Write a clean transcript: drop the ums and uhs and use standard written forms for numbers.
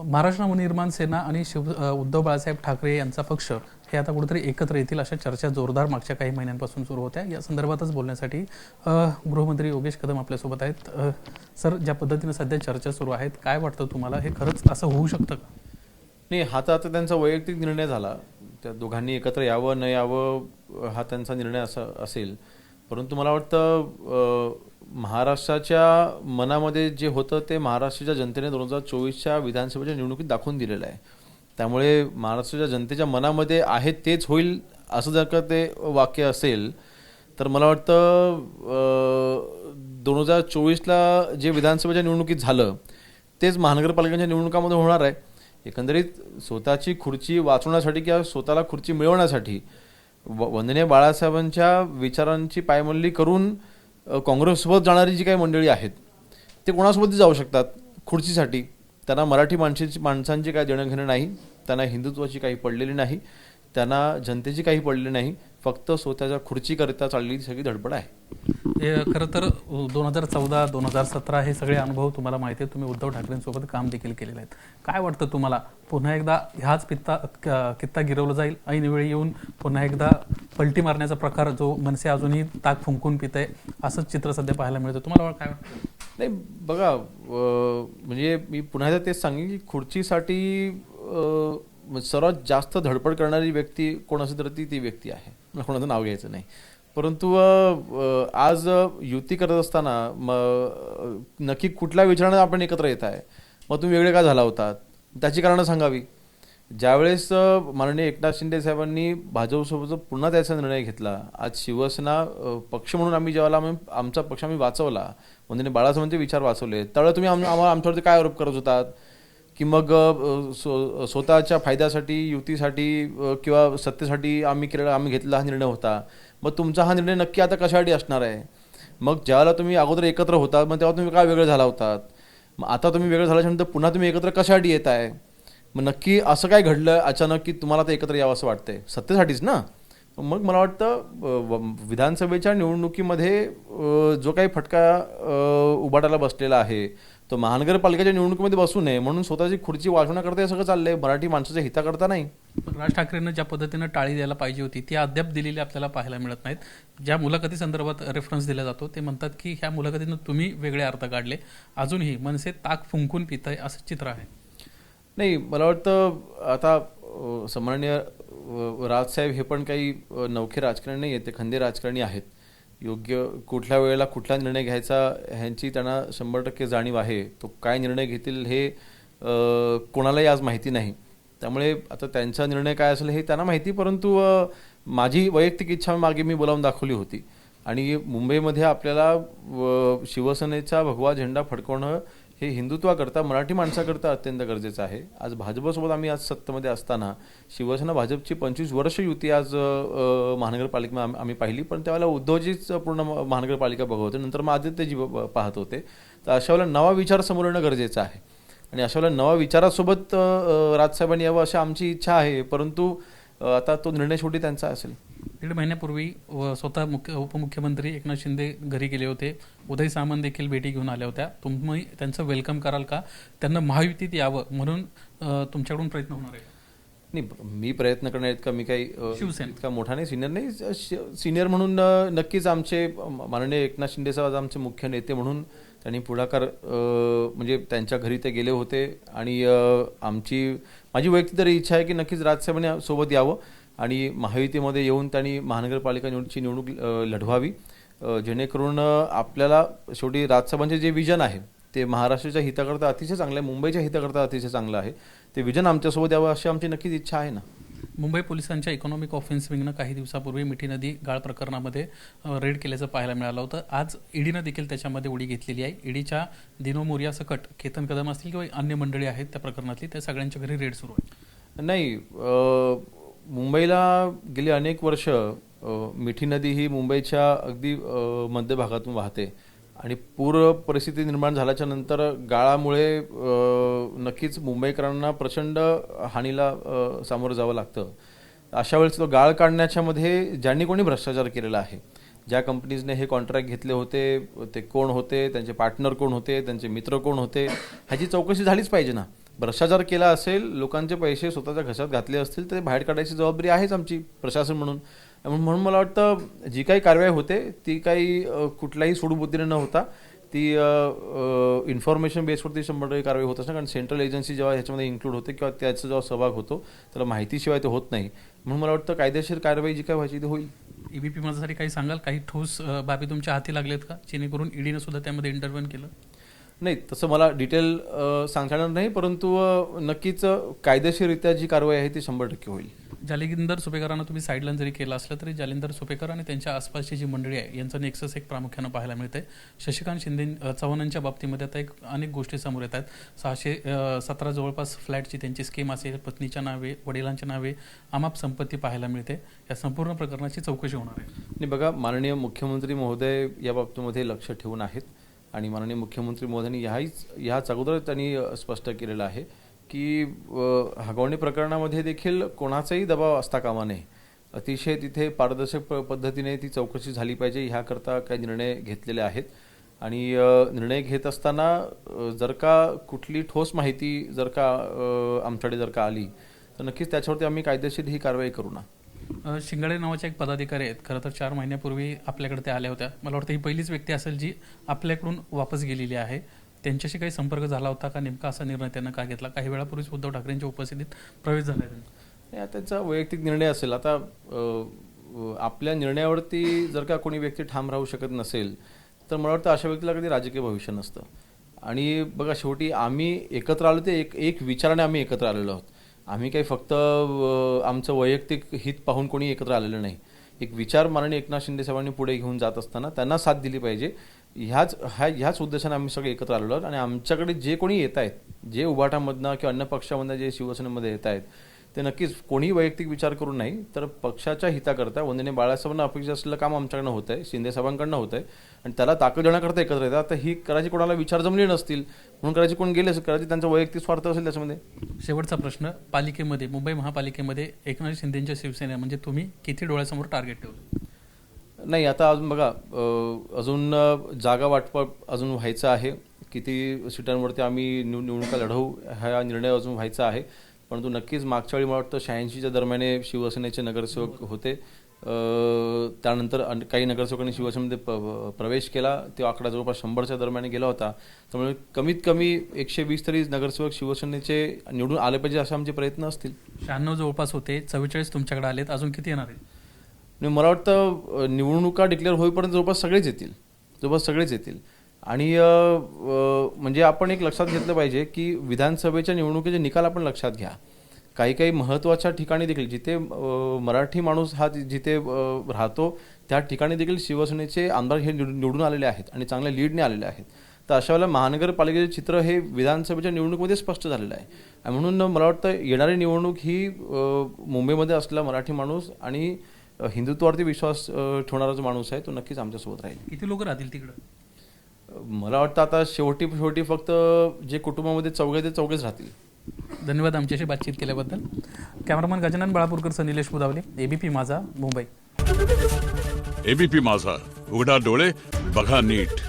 महाराष्ट्र नवनिर्माण सेना आणि उद्धव बाळासाहेब ठाकरे यांचा पक्ष हे आता कुठेतरी एकत्र येतील अशा चर्चा जोरदार मागच्या काही महिन्यांपासून सुरू होत्या। या संदर्भातच बोलण्यासाठी गृहमंत्री योगेश कदम आपल्यासोबत आहेत। सर, ज्या पद्धतीने सध्या चर्चा सुरू आहेत, काय वाटतं तुम्हाला, हे खरंच असं होऊ शकतं का? नाही, हा तर आता त्यांचा वैयक्तिक निर्णय झाला। त्या दोघांनी एकत्र यावं न यावं हा त्यांचा निर्णय असेल। परंतु मला वाटतं महाराष्ट्राच्या मनामध्ये जे होतं ते महाराष्ट्राच्या जनतेने 2024च्या विधानसभेच्या निवडणुकीत दाखवून दिलेलं आहे। त्यामुळे महाराष्ट्राच्या जनतेच्या मनामध्ये आहे तेच होईल असं जर का ते वाक्य असेल तर मला वाटतं 2024ला जे विधानसभेच्या निवडणुकीत झालं तेच महानगरपालिकांच्या निवडणुकामध्ये होणार आहे। एकंदरीत स्वतःची खुर्ची वाचवण्यासाठी किंवा स्वतःला खुर्ची मिळवण्यासाठी वंदनीय बाळासाहेबांच्या विचारांची पायमल्ली करून काँग्रेससोबत जाणारी जी काही मंडळी आहेत ते कोणासोबतही जाऊ शकतात खुर्चीसाठी। त्यांना मराठी माणसांची काही देणं घेणं नाही, त्यांना हिंदुत्वाची काही पडलेली नाही, त्यांना जनतेची काही पडलेली नाही, फक्त स्वतःच्या खुर्चीकरिता चाललेली सगळी धडपड आहे। खरं तर 2014 2017 हे सगळे अनुभव तुम्हाला माहिती आहे, तुम्ही उद्धव ठाकरेंसोबत काम देखील केलेलं आहे। काय वाटतं तुम्हाला, पुन्हा एकदा ह्याच कित्ता गिरवला जाईल, ऐनवेळी येऊन पुन्हा एकदा पलटी मारण्याचा प्रकार जो मनसे अजूनही ताक फुंकून पित आहे असंच चित्र सध्या पाहायला मिळतं? तुम्हाला काय वाटतं? नाही बघा, म्हणजे मी पुन्हा एकदा तेच सांगेन की खुर्चीसाठी सर्वात जास्त धडपड करणारी व्यक्ती कोण असेल तर ती व्यक्ती आहे, मला कोणाचं नाव घ्यायचं नाही। परंतु आज युती करत असताना नक्की कुठल्या विचाराने आपण एकत्र येत आहे, मग तुम्ही वेगळे का झाला होतात त्याची कारणं सांगावी। ज्यावेळेस माननीय एकनाथ शिंदे साहेबांनी भाजपसोबत पुन्हा त्याचा निर्णय घेतला, आज शिवसेना पक्ष म्हणून आम्ही जेव्हा आमचा पक्ष आम्ही वाचवला, म्हणजे बाळासाहेबांचे विचार वाचवले, त्यावेळेला तुम्ही आमच्यावरती काय आरोप करत होतात की मग स्वतःच्या फायद्यासाठी युतीसाठी किंवा सत्तेसाठी आम्ही घेतलेला हा निर्णय होता, मग तुमचा हा निर्णय नक्की आता कशासाठी असणार आहे? मग ज्यावेळेला तुम्ही अगोदर एकत्र होतात मग तेव्हा तुम्ही काय वेगळे झाला होतात, मग आता तुम्ही वेगळे झाल्यानंतर पुन्हा तुम्ही एकत्र कशासाठी येत आहे? मग नक्की असं काय घडलं अचानक की तुम्हाला आता एकत्र यावं असं वाटतंय? सत्तेसाठीच ना? मग मला वाटतं विधानसभेच्या निवडणुकीमध्ये जो काही फटका उभाटायला बसलेला आहे तो महानगरपालिकेच्या निवडणुकीमध्ये बसू नये म्हणून स्वतःची खुर्ची वाचवण्याकरता हे सगळं चाललंय, मराठी माणसाच्या हिताकरता नाही। राज ठाकरेंना ज्या पद्धतीनं टाळी द्यायला पाहिजे होती ती अद्याप दिलेली आपल्याला पाहायला मिळत नाहीत। ज्या मुलाखती संदर्भात रेफरन्स दिला जातो ते म्हणतात की ह्या मुलाखतीनं तुम्ही वेगळे अर्थ काढले, अजूनही मनसे ताक फुंकून पित आहे असं चित्र आहे। नाही, मला वाटतं आता सन्माननीय राजसाहेब हे पण काही नवखे राजकारणी नाही आहेत, ते खंदे राजकारणी आहेत। योग्य कुठल्या वेळेला कुठला निर्णय घ्यायचा ह्यांची त्यांना 100% जाणीव आहे। तो काय निर्णय घेतील हे कोणालाही आज माहिती नाही, त्यामुळे आता त्यांचा निर्णय काय असेल हे त्यांना माहिती। परंतु माझी वैयक्तिक इच्छा मागे मी बोलावून दाखवली होती आणि मुंबईमध्ये आपल्याला शिवसेनेचा भगवा झेंडा फडकवणं हे हिंदुत्वाकरता मराठी माणसाकरता अत्यंत गरजेचं आहे। आज भाजपसोबत आम्ही आज सत्तेमध्ये असताना शिवसेना भाजपची 25 वर्ष युती आज महानगरपालिका आम्ही पाहिली, पण त्यावेळेला उद्धवजीच पूर्ण महानगरपालिका बघत होते, नंतर मग आदित्यजी पाहत होते। तर अशा वेळेला नवा विचार समोर येणं गरजेचं आहे आणि अशा वेळेला नवा विचारासोबत राजसाहेबांनी यावं अशी आमची इच्छा आहे। परंतु आता तो निर्णय शेवटी त्यांचा असेल। 1.5 महिन्यापूर्वी स्वतः उपमुख्यमंत्री एकनाथ शिंदे घरी गेले होते, उदय सामंत देखील भेटी घेऊन आल्या होत्या। तुम्ही त्यांचं वेलकम कराल का? त्यांना महायुतीत यावं म्हणून तुमच्याकडून प्रयत्न होणार आहे? नाही, मी प्रयत्न करणार आहेत का? मी काही इतका मोठा नाही, सिनियर नाही। सिनियर म्हणून नक्कीच आमचे माननीय एकनाथ शिंदे साहेब आमचे मुख्य नेते म्हणून त्यांनी पुढाकार म्हणजे त्यांच्या घरी ते गेले होते आणि माझी वैयक्तिक तरी इच्छा आहे की नक्कीच राजसाहेबांनी सोबत यावं आणि महायुतीमध्ये येऊन त्यांनी महानगरपालिका निवडणूक लढवावी, जेणेकरून आपल्याला शेवटी राजसाहेबांचे जे विजन आहे ते महाराष्ट्राच्या हिताकरता अतिशय चांगलं आहे, मुंबईच्या हिताकरता अतिशय चांगलं आहे, ते विजन आमच्यासोबत यावं अशी आमची नक्कीच इच्छा आहे ना। मुंबई पोलिसांच्या इकॉनॉमिक ऑफेन्स विंगनं काही दिवसापूर्वी मिठी नदी गाळ प्रकरणामध्ये रेड केल्याचं पाहायला मिळालं होतं। आज ईडीनं देखील त्याच्यामध्ये उडी घेतलेली आहे। ईडीच्या दिनो मोरिया सकट केतन कदम असतील किंवा अन्य मंडळी आहेत त्या प्रकरणातली, त्या सगळ्यांच्या घरी रेड सुरू आहे। नाही, मुंबईला गेली अनेक वर्ष मिठी नदी ही मुंबईच्या अगदी मध्य भागातून वाहते आणि पूर परिस्थिती निर्माण झाल्याच्या नंतर गाळामुळे नक्कीच मुंबईकरांना प्रचंड हानीला सामोरं जावं लागतं। अशा वेळेस तो गाळ काढण्याच्या मध्ये ज्यांनी कोणी भ्रष्टाचार केलेला आहे, ज्या कंपनीजने हे कॉन्ट्रॅक्ट घेतले होते ते कोण होते, त्यांचे पार्टनर कोण होते, त्यांचे मित्र कोण होते, ह्याची चौकशी झालीच पाहिजे ना। भ्रष्टाचार केला असेल, लोकांचे पैसे स्वतःच्या घशात घातले असतील तर ते बाहेर काढायची जबाबदारी आहेच आमची प्रशासन म्हणून. म्हणून मला वाटतं जी काही कारवाई होते ती काही कुठल्याही सूडबुद्धीने न होता ती इन्फॉर्मेशन बेसवरती 100% कारवाई होत असते. कारण सेंट्रल एजन्सी जेव्हा ह्याच्यामध्ये इन्क्लूड होते किंवा त्याचा जेव्हा सहभाग होतो त्याला माहितीशिवाय ते होत नाही. म्हणून मला वाटतं कायदेशीर कारवाई जी काय व्हायची ती होईल. एबीपी माझ्यासाठी काही सांगाल, काही ठोस बाबी तुमच्या हाती लागलेत का, जेणेकरून ईडीनं सुद्धा त्यामध्ये इंटरव्हन केलं? नाही, तसं मला डिटेल सांगता येणार नाही, परंतु नक्कीच कायदेशीररित्या जी कारवाई आहे ती 100% होईल. जालिंदर सुपेकरांना तुम्ही साईडलाईन जरी केलं असलं तरी जालिंदर सुपेकर आणि त्यांच्या आसपासची जी मंडळी आहे यांचं नेक्सस एक प्रामुख्यानं पाहायला मिळते. शशिकांत शिंदे चव्हाणांच्या बाबतीमध्ये आता एक अनेक गोष्टी समोर येत आहेत. 617 जवळपास फ्लॅटची त्यांची स्कीम असेल, पत्नीच्या नावे, वडिलांच्या नावे अमाप संपत्ती पाहायला मिळते. या संपूर्ण प्रकरणाची चौकशी होणार आहे. आणि बघा, माननीय मुख्यमंत्री महोदय या बाबतीमध्ये लक्ष ठेवून आहेत आणि माननीय मुख्यमंत्री महोदयांनी ह्याच अगोदर त्यांनी स्पष्ट केलेलं आहे की हगवणी प्रकरणामध्ये देखील कोणाचाही दबाव असता कामा नये. अतिशय तिथे पारदर्शक पद्धतीने ती चौकशी झाली पाहिजे, ह्याकरता काही निर्णय घेतलेले आहेत. आणि निर्णय घेत असताना जर का कुठली ठोस माहिती जर का आमच्याकडे जर का आली तर नक्कीच त्याच्यावरती आम्ही कायदेशीर ही कारवाई करू ना. शिंगाडे नावाचे एक पदाधिकारी आहेत, खरं तर 4 महिन्यापूर्वी आपल्याकडे ते आल्या होत्या. मला वाटतं ही पहिलीच व्यक्ती असेल जी आपल्याकडून वापस गेलेली आहे. त्यांच्याशी काही संपर्क झाला होता का? नेमका असा निर्णय त्यांना का घेतला? काही वेळापूर्वीच उद्धव ठाकरेंच्या उपस्थितीत प्रवेश झाला त्यांचा. त्यांचा वैयक्तिक निर्णय असेल. आता आपल्या निर्णयावरती जर का कोणी व्यक्ती ठाम राहू शकत नसेल तर मला वाटतं अशा व्यक्तीला कधी राजकीय भविष्य नसतं. आणि बघा, शेवटी आम्ही एकत्र आलो ते एक विचाराने आम्ही एकत्र आलेलो आहोत. आम्ही काही फक्त आमचं वैयक्तिक हित पाहून कोणी एकत्र आलेलं नाही. एक विचार माननीय एकनाथ शिंदे साहेबांनी पुढे घेऊन जात असताना त्यांना साथ दिली पाहिजे, ह्याच उद्देशाने आम्ही सगळे एकत्र आलेलो आहोत. आणि आमच्याकडे जे कोणी येत आहेत, जे उभाटामधनं किंवा अन्य पक्षामधनं जे शिवसेनेमध्ये येत आहेत ते नक्कीच कोणी वैयक्तिक विचार करून नाही तर पक्षाच्या हिताकरता वंदनीय बाळासाहेबांना अपेक्षा असलेलं काम आमच्याकडनं होत आहे, शिंदे साहेबांकडनं होत आहे. आणि त्याला ताकद देण्याकरता एकत्र येतात. आता ही करायची कोणाला विचार जमले नसतील म्हणून करायची कोण गेले, करायची त्यांचा वैयक्तिक स्वार्थ असेल त्याच्यामध्ये. शेवटचा प्रश्न, पालिकेमध्ये, मुंबई महापालिकेमध्ये एकनाथ शिंदेच्या शिवसेना म्हणजे तुम्ही किती डोळ्यासमोर टार्गेट ठेवलं? नाही, आता अजून बघा, अजून जागा वाटप अजून व्हायचं आहे. किती सीटांवरती आम्ही निवडणुका लढवू हा निर्णय अजून व्हायचा आहे. परंतु नक्कीच्या मागच्या वेळी मला वाटतं 86च्या दरम्यान शिवसेनेचे नगरसेवक होते. त्यानंतर काही नगरसेवकांनी शिवसेनेमध्ये प्रवेश केला. तो आकडा जवळपास 100च्या दरम्यान गेला होता. त्यामुळे कमीत कमी 120 तरी नगरसेवक शिवसेनेचे निवडून आले पाहिजे असे आमचे प्रयत्न असतील. 96 जवळपास होते, 44 तुमच्याकडे आलेत, अजून किती येणार आहे? मला वाटतं निवडणुका डिक्लेअर होईपर्यंत जवळपास सगळेच येतील. आणि म्हणजे आपण एक लक्षात घेतलं पाहिजे की विधानसभेच्या निवडणुकीचे निकाल आपण लक्षात घ्या. काही महत्त्वाच्या ठिकाणी देखील जिथे मराठी माणूस हा जिथे राहतो त्या ठिकाणी देखील शिवसेनेचे आमदार हे निवडून आलेले आहेत आणि चांगल्या लीडने आलेले आहेत. तर अशा वेळेला महानगरपालिकेचे चित्र हे विधानसभेच्या निवडणुकीमध्ये स्पष्ट झालेलं आहे. आणि म्हणून मला वाटतं येणारी निवडणूक ही मुंबईमध्ये असलेला मराठी माणूस आणि हिंदुत्वावरती विश्वास ठेवणारा जो माणूस आहे तो नक्कीच आमच्यासोबत राहील. किती लोक राहतील तिकडं? मला वाटतं आता शेवटी फक्त जे कुटुंबामध्ये चौघेच राहतील. धन्यवाद आमच्याशी बातचीत केल्याबद्दल. कॅमेरामन गजानन बाळापूरकर, निलेश बुदावले, एबीपी माझा, मुंबई. एबीपी माझा, उघडा डोळे बघा नीट.